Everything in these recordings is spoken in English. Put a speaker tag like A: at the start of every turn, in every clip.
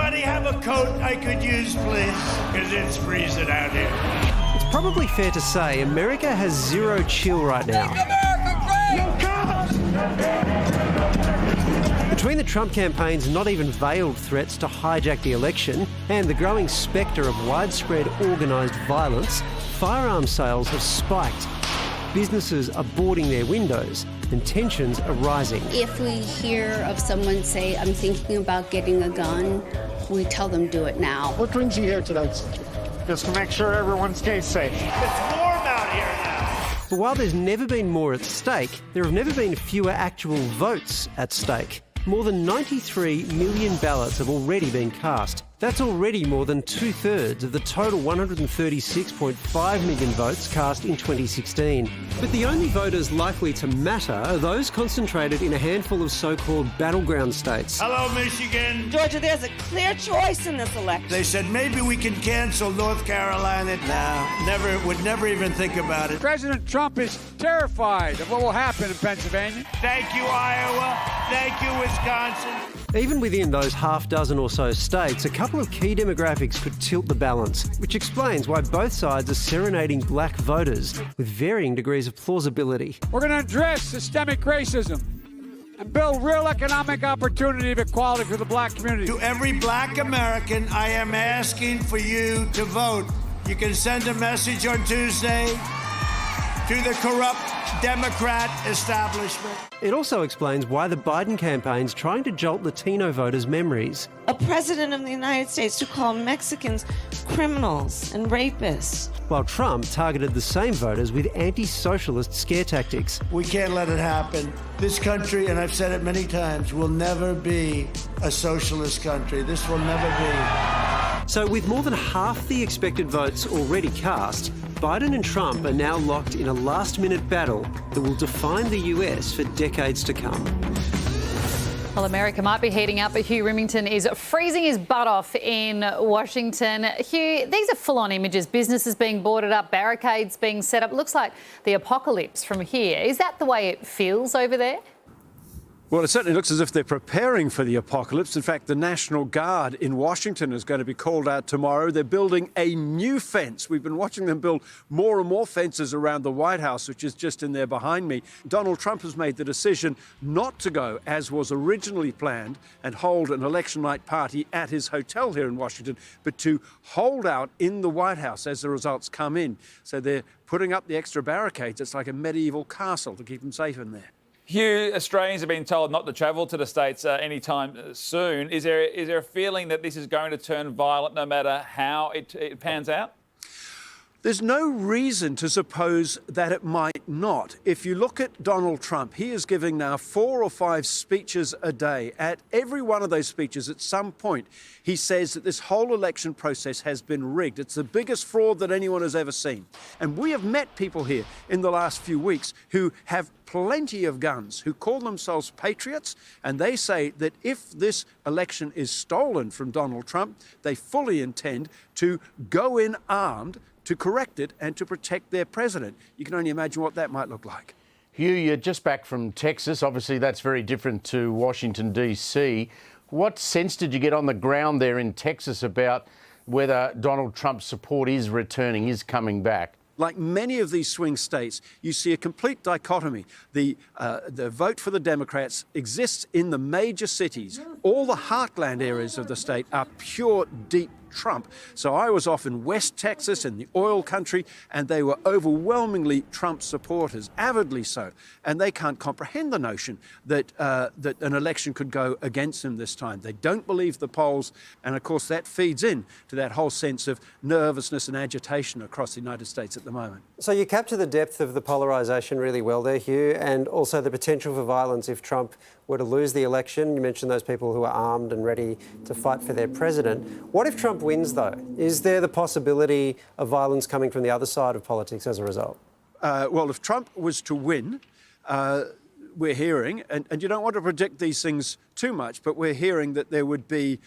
A: Anybody have a coat I could use, please? Because it's freezing out here.
B: It's probably fair to say America has zero chill right now.
C: Make America great!
B: Between the Trump campaign's not even veiled threats to hijack the election and the growing spectre of widespread organised violence, firearms sales have spiked. Businesses are boarding their windows and tensions are rising.
D: If we hear of someone say, I'm thinking about getting a gun, we tell them do it now.
E: What brings you here tonight?
F: Just to make sure everyone stays safe.
A: It's warm out here now.
B: But while there's never been more at stake, there have never been fewer actual votes at stake. More than 93 million ballots have already been cast. That's already more than 2/3 of the total 136.5 million votes cast in 2016. But the only voters likely to matter are those concentrated in a handful of so-called battleground states.
A: Hello, Michigan.
G: Georgia, there's a clear choice in this election.
A: They said maybe we can cancel North Carolina. Would never even think about it.
F: President Trump is terrified of what will happen in Pennsylvania.
A: Thank you, Iowa. Thank you, Wisconsin.
B: Even within those half dozen or so states, a couple of key demographics could tilt the balance, which explains why both sides are serenading black voters with varying degrees of plausibility.
F: We're going to address systemic racism and build real economic opportunity of equality for the black community.
A: To every black American, I am asking for you to vote. You can send a message on Tuesday to the corrupt Democrat establishment.
B: It also explains why the Biden campaign's trying to jolt Latino voters' memories.
G: A president of the United States to call Mexicans criminals and rapists.
B: While Trump targeted the same voters with anti-socialist scare tactics.
A: We can't let it happen. This country, and I've said it many times, will never be a socialist country. This will never be.
B: So with more than half the expected votes already cast, Biden and Trump are now locked in a last-minute battle that will define the US for decades to come.
H: Well, America might be heating up, but Hugh Remington is freezing his butt off in Washington. Hugh, these are full-on images. Businesses being boarded up, barricades being set up. Looks like the apocalypse from here. Is that the way it feels over there?
I: Well, it certainly looks as if they're preparing for the apocalypse. In fact, the National Guard in Washington is going to be called out tomorrow. They're building a new fence. We've been watching them build more and more fences around the White House, which is just in there behind me. Donald Trump has made the decision not to go, as was originally planned, and hold an election night party at his hotel here in Washington, but to hold out in the White House as the results come in. So they're putting up the extra barricades. It's like a medieval castle to keep them safe in there.
J: Hugh, Australians have been told not to travel to the States anytime soon. Is there a feeling that this is going to turn violent no matter how it pans out?
I: There's no reason to suppose that it might not. If you look at Donald Trump, he is giving now 4 or 5 speeches a day. At every one of those speeches, at some point, he says that this whole election process has been rigged. It's the biggest fraud that anyone has ever seen. And we have met people here in the last few weeks who have plenty of guns, who call themselves patriots, and they say that if this election is stolen from Donald Trump, they fully intend to go in armed to correct it and to protect their president. You can only imagine what that might look like.
K: Hugh, you're just back from Texas. Obviously, that's very different to Washington, D.C. What sense did you get on the ground there in Texas about whether Donald Trump's support is returning, is coming back?
I: Like many of these swing states, you see a complete dichotomy. The vote for the Democrats exists in the major cities. All the heartland areas of the state are pure, deep Trump. So I was off in West Texas in the oil country, and they were overwhelmingly Trump supporters, avidly so. And they can't comprehend the notion that that an election could go against them this time. They don't believe the polls, and of course that feeds in to that whole sense of nervousness and agitation across the United States at the moment.
B: So you capture the depth of the polarisation really well there, Hugh, and also the potential for violence if Trump were to lose the election. You mentioned those people who are armed and ready to fight for their president. What if Trump wins, though? Is there the possibility of violence coming from the other side of politics as a result?
I: Well, if Trump was to win, we're hearing, and you don't want to predict these things too much, but we're hearing that there would be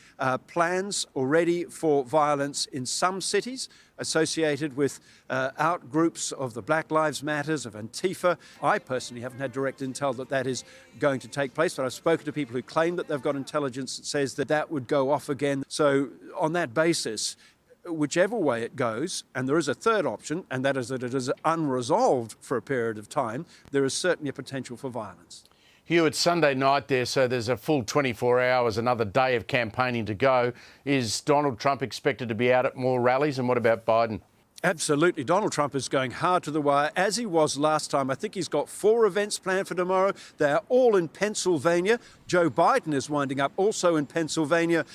I: plans already for violence in some cities associated with out groups of the Black Lives Matters, of Antifa. I personally haven't had direct intel that that is going to take place, but I've spoken to people who claim that they've got intelligence that says that that would go off again. So on that basis, whichever way it goes, and there is a third option, and that is that it is unresolved for a period of time, there is certainly a potential for violence.
K: Hugh, it's Sunday night there, so there's a full 24 hours, another day of campaigning to go. Is Donald Trump expected to be out at more rallies, and what about Biden?
I: Absolutely. Donald Trump is going hard to the wire, as he was last time. I think he's got 4 events planned for tomorrow. They are all in Pennsylvania. Joe Biden is winding up also in Pennsylvania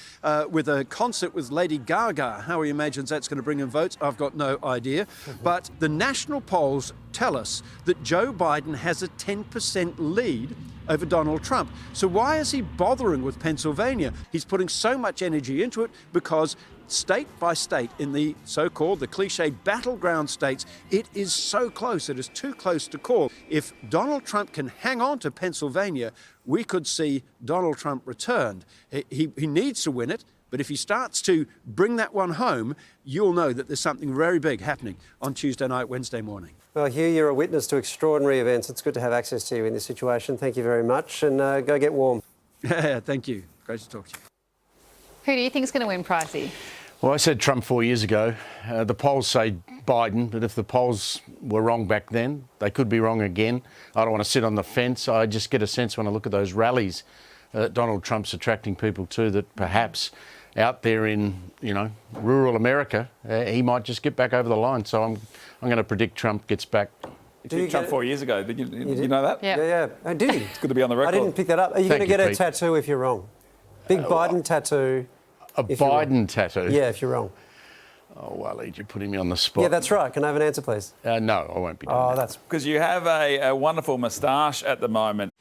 I: with a concert with Lady Gaga. How he imagines that's going to bring in votes, I've got no idea. But the national polls tell us that Joe Biden has a 10% lead over Donald Trump. So why is he bothering with Pennsylvania? He's putting so much energy into it because state by state, in the so-called, the cliched battleground states, it is so close. It is too close to call. If Donald Trump can hang on to Pennsylvania, we could see Donald Trump returned. He needs to win it, but if he starts to bring that one home, you'll know that there's something very big happening on Tuesday night, Wednesday morning.
B: Well, Hugh, you're a witness to extraordinary events. It's good to have access to you in this situation. Thank you very much, and go get warm.
I: Thank you. Great to talk to you.
H: Who do you think is going to win, Pricey?
K: Well, I said Trump 4 years ago. The polls say Biden, but if the polls were wrong back then, they could be wrong again. I don't want to sit on the fence. I just get a sense when I look at those rallies that Donald Trump's attracting people to, that perhaps out there in, rural America, he might just get back over the line. So I'm going to predict Trump gets back.
J: You took Trump 4 years ago. Did you know that?
B: Yeah. I did.
J: It's good to be on the record.
B: I didn't pick that up. Are you going to get a tattoo if you're wrong? Big Biden tattoo.
K: A Biden tattoo?
B: Yeah, if you're wrong.
K: Oh, Waleed, you're putting me on the spot.
B: Yeah, that's right. Can I have an answer, please?
K: No, I won't be doing that.
J: That's because you have a wonderful moustache at the moment.